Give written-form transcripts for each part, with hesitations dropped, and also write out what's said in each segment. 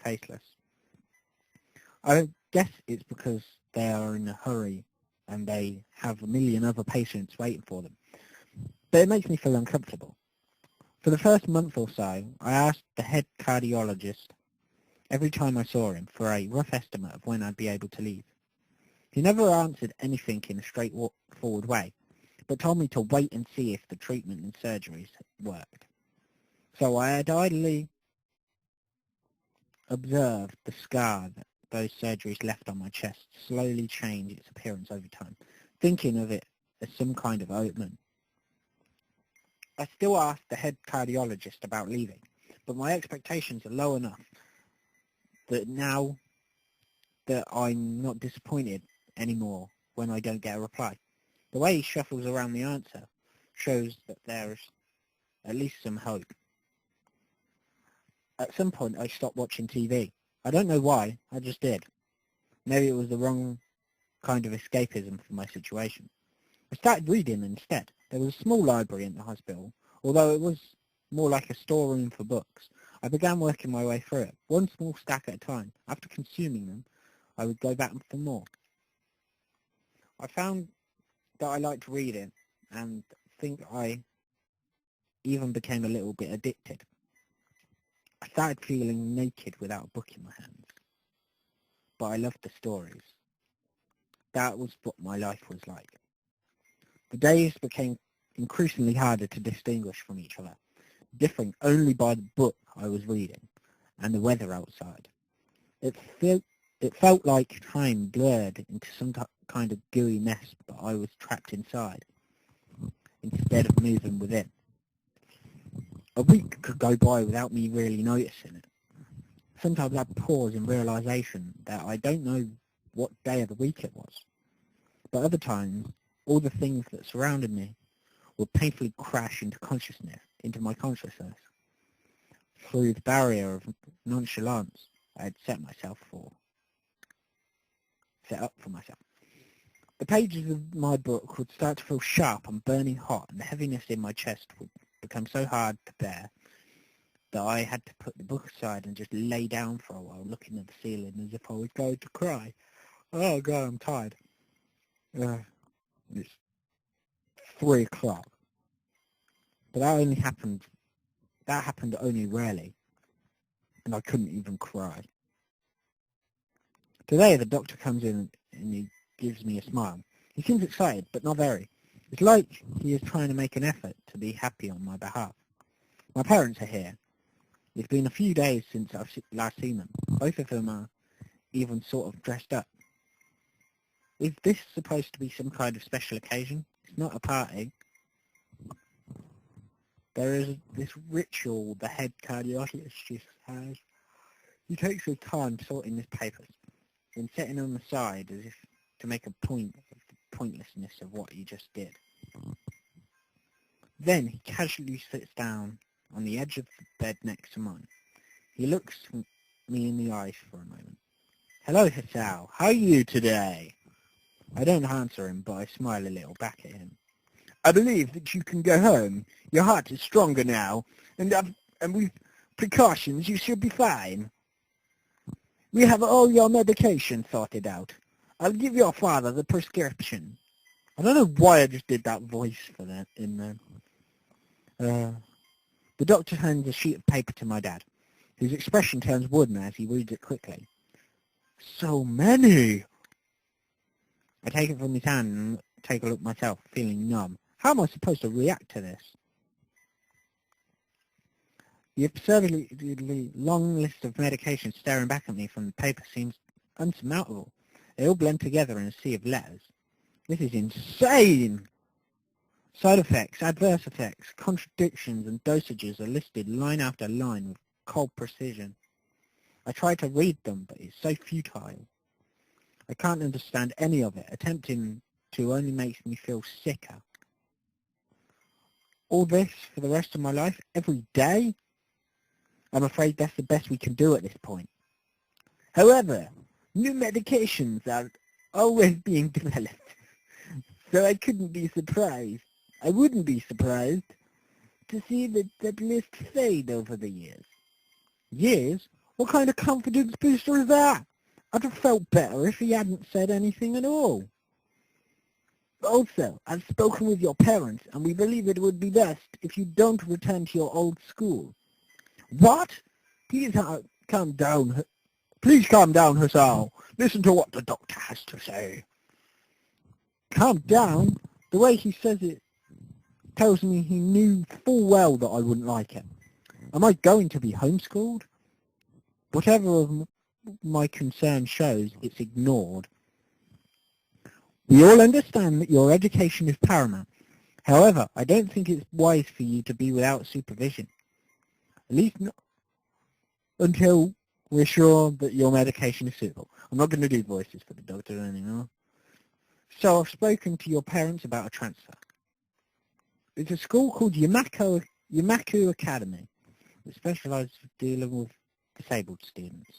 tasteless. I guess it's because they are in a hurry and they have a million other patients waiting for them. But it makes me feel uncomfortable. For the first month or so, I asked the head cardiologist every time I saw him for a rough estimate of when I'd be able to leave. He never answered anything in a straightforward way, but told me to wait and see if the treatment and surgeries worked. So I had idly observed the scar that those surgeries left on my chest slowly change its appearance over time, thinking of it as some kind of omen. I still asked the head cardiologist about leaving, but my expectations are low enough that now that I'm not disappointed anymore when I don't get a reply. The way he shuffles around the answer shows that there's at least some hope. At some point I stopped watching TV. I don't know why, I just did. Maybe it was the wrong kind of escapism for my situation. I started reading instead. There was a small library in the hospital, although it was more like a storeroom for books. I began working my way through it, one small stack at a time. After consuming them, I would go back for more. I found that I liked reading and think I even became a little bit addicted. I started feeling naked without a book in my hands. But I loved the stories. That was what my life was like. The days became increasingly harder to distinguish from each other, differing only by the book I was reading and the weather outside. It felt like time blurred into some kind of gooey mess, but I was trapped inside instead of moving within. A week could go by without me really noticing it. Sometimes I'd pause in realization that I don't know what day of the week it was. But other times, all the things that surrounded me would painfully crash into my consciousness, through the barrier of nonchalance I had set up for myself. The pages of my book would start to feel sharp and burning hot, and the heaviness in my chest would become so hard to bear that I had to put the book aside and just lay down for a while, looking at the ceiling as if I was going to cry. Oh God, I'm tired. It's 3 o'clock. But that happened only rarely, and I couldn't even cry. Today the doctor comes in and he gives me a smile. He seems excited, but not very. It's like he is trying to make an effort to be happy on my behalf. My parents are here. It's been a few days since I've last seen them. Both of them are even sort of dressed up. Is this supposed to be some kind of special occasion? It's not a party. There is this ritual the head cardiologist has. He takes his time sorting his papers and setting them aside as if to make a point of the pointlessness of what he just did. Then he casually sits down on the edge of the bed next to mine. He looks me in the eyes for a moment. Hello, Hasao. How are you today? I don't answer him, but I smile a little back at him. I believe that you can go home. Your heart is stronger now, and with precautions you should be fine. We have all your medication sorted out. I'll give your father the prescription. I don't know why I just did that voice for that in there. The doctor hands a sheet of paper to my dad, whose expression turns wooden as he reads it quickly. So many! I take it from his hand and take a look myself, feeling numb. How am I supposed to react to this? The absurdly long list of medications staring back at me from the paper seems unsurmountable. They all blend together in a sea of letters. This is insane! Side effects, adverse effects, contradictions and dosages are listed line after line with cold precision. I try to read them, but it's so futile. I can't understand any of it. Attempting to only makes me feel sicker. All this for the rest of my life, every day? I'm afraid that's the best we can do at this point. However, new medications are always being developed, so I wouldn't be surprised to see that list fade over the years. Years? What kind of confidence booster is that? I'd have felt better if he hadn't said anything at all. Also, I've spoken with your parents, and we believe it would be best if you don't return to your old school. What? Please calm down. Please calm down, Hassan. Listen to what the doctor has to say. Calm down? The way he says it tells me he knew full well that I wouldn't like it. Am I going to be homeschooled? Whatever of my concern shows, it's ignored. We all understand that your education is paramount. However, I don't think it's wise for you to be without supervision. At least not until we're sure that your medication is suitable. I'm not going to do voices for the doctor anymore. So I've spoken to your parents about a transfer. It's a school called Yamaku Academy, which specializes in dealing with disabled students.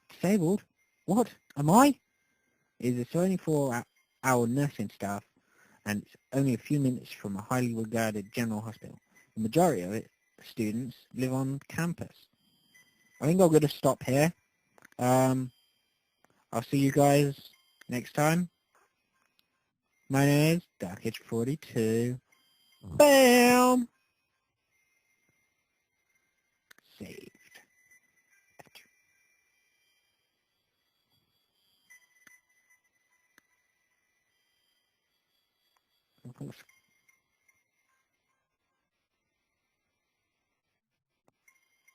Disabled? What? Am I? It's a 24-hour nursing staff, and it's only a few minutes from a highly regarded general hospital. The majority of students live on campus. I think I'm going to stop here. I'll see you guys next time. My name is Darkage42. Bam! Saved.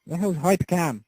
The hell's Hypercam?